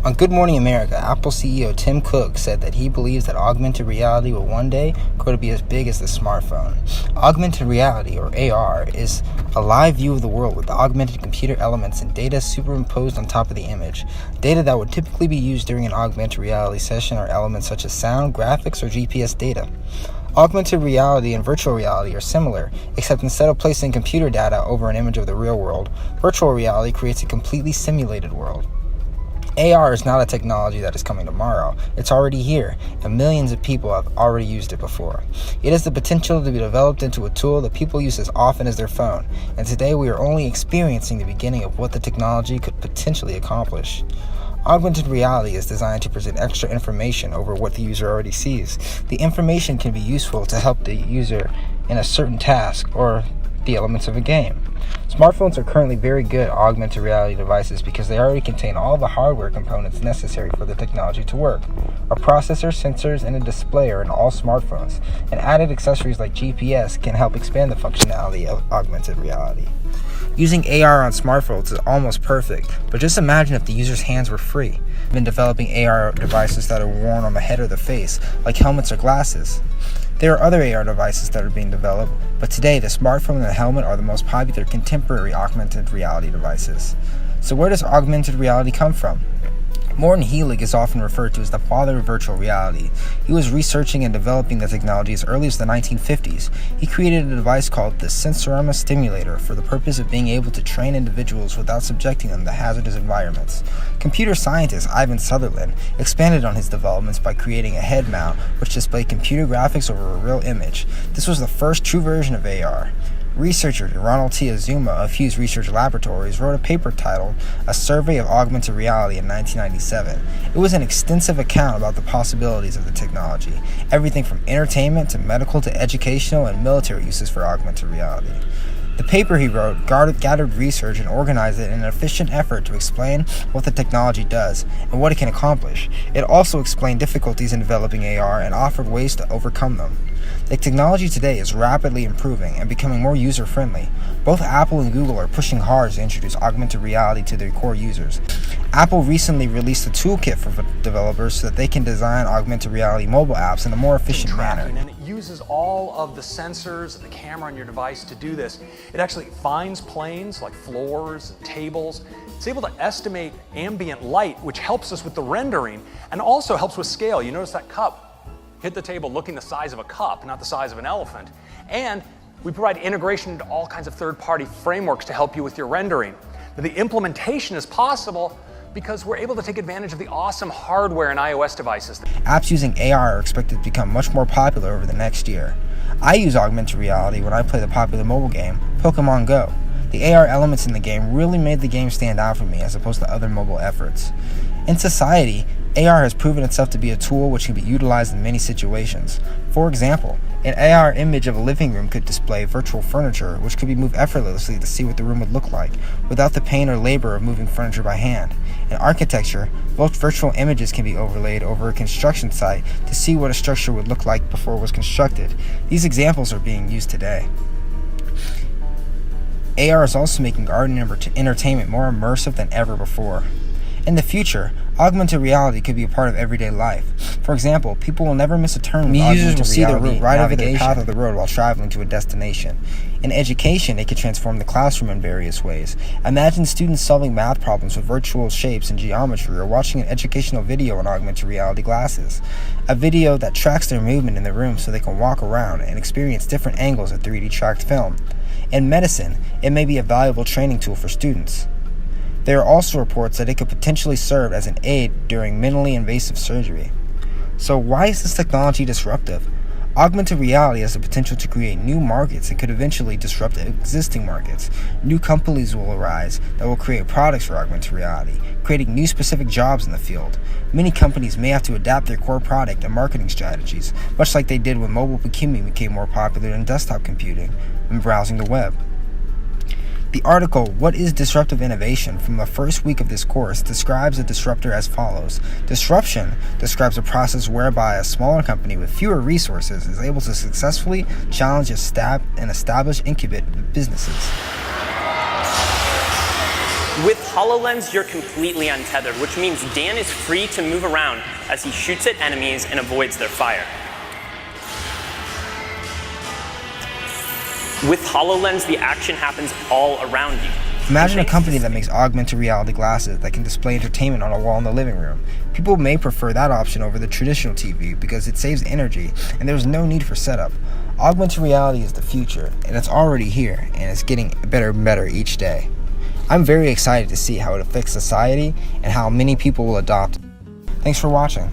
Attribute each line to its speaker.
Speaker 1: On Good Morning America, Apple CEO Tim Cook said that he believes that augmented reality will one day grow to be as big as the smartphone. Augmented reality, or AR, is a live view of the world with augmented computer elements and data superimposed on top of the image. Data that would typically be used during an augmented reality session are elements such as sound, graphics, or GPS data. Augmented reality and virtual reality are similar, except instead of placing computer data over an image of the real world, virtual reality creates a completely simulated world. AR is not a technology that is coming tomorrow. It's already here, and millions of people have already used it before. It has the potential to be developed into a tool that people use as often as their phone, and today we are only experiencing the beginning of what the technology could potentially accomplish. Augmented reality is designed to present extra information over what the user already sees. The information can be useful to help the user in a certain task or the elements of a game. Smartphones are currently very good augmented reality devices because they already contain all the hardware components necessary for the technology to work. A processor, sensors, and a display are in all smartphones, and added accessories like GPS can help expand the functionality of augmented reality. Using AR on smartphones is almost perfect, but just imagine if the user's hands were free. We've been developing AR devices that are worn on the head or the face, like helmets or glasses. There are other AR devices that are being developed, but today the smartphone and the helmet are the most popular contemporary augmented reality devices. So where does augmented reality come from? Morton Heilig is often referred to as the father of virtual reality. He was researching and developing the technology as early as the 1950s. He created a device called the Sensorama Stimulator for the purpose of being able to train individuals without subjecting them to hazardous environments. Computer scientist Ivan Sutherland expanded on his developments by creating a head mount which displayed computer graphics over a real image. This was the first true version of AR. Researcher Ronald T. Azuma of Hughes Research Laboratories wrote a paper titled A Survey of Augmented Reality in 1997. It was an extensive account about the possibilities of the technology, everything from entertainment to medical to educational and military uses for augmented reality. The paper he wrote gathered research and organized it in an efficient effort to explain what the technology does and what it can accomplish. It also explained difficulties in developing AR and offered ways to overcome them. The technology today is rapidly improving and becoming more user-friendly. Both Apple and Google are pushing hard to introduce augmented reality to their core users. Apple recently released a toolkit for developers so that they can design augmented reality mobile apps in a more efficient manner.
Speaker 2: And it uses all of the sensors and the camera on your device to do this. It actually finds planes like floors and tables. It's able to estimate ambient light, which helps us with the rendering and also helps with scale. You notice that cup hit the table looking the size of a cup, not the size of an elephant. And we provide integration into all kinds of third-party frameworks to help you with your rendering. Now, the implementation is possible because we're able to take advantage of the awesome hardware in iOS devices.
Speaker 1: Apps using AR are expected to become much more popular over the next year. I use augmented reality when I play the popular mobile game, Pokemon Go. The AR elements in the game really made the game stand out for me as opposed to other mobile efforts. In society, AR has proven itself to be a tool which can be utilized in many situations. For example, an AR image of a living room could display virtual furniture which could be moved effortlessly to see what the room would look like, without the pain or labor of moving furniture by hand. In architecture, both virtual images can be overlaid over a construction site to see what a structure would look like before it was constructed. These examples are being used today. AR is also making art and entertainment more immersive than ever before. In the future, augmented reality could be a part of everyday life. For example, people will never miss a turn with augmented reality. Users will see the route right over the path of the road while traveling to a destination. In education, it could transform the classroom in various ways. Imagine students solving math problems with virtual shapes and geometry, or watching an educational video on augmented reality glasses. A video that tracks their movement in the room so they can walk around and experience different angles of 3D tracked film. In medicine, it may be a valuable training tool for students. There are also reports that it could potentially serve as an aid during minimally invasive surgery. So why is this technology disruptive? Augmented reality has the potential to create new markets and could eventually disrupt existing markets. New companies will arise that will create products for augmented reality, creating new specific jobs in the field. Many companies may have to adapt their core product and marketing strategies, much like they did when mobile computing became more popular than desktop computing and browsing the web. The article, What is Disruptive Innovation, from the first week of this course describes a disruptor as follows. Disruption describes a process whereby a smaller company with fewer resources is able to successfully challenge and establish incumbent businesses.
Speaker 3: With HoloLens, you're completely untethered, which means Dan is free to move around as he shoots at enemies and avoids their fire. With HoloLens, the action happens all around you.
Speaker 1: Imagine a company that makes augmented reality glasses that can display entertainment on a wall in the living room. People may prefer that option over the traditional TV because it saves energy and there's no need for setup. Augmented reality is the future, and it's already here, and it's getting better and better each day. I'm very excited to see how it affects society and how many people will adopt it. Thanks for watching.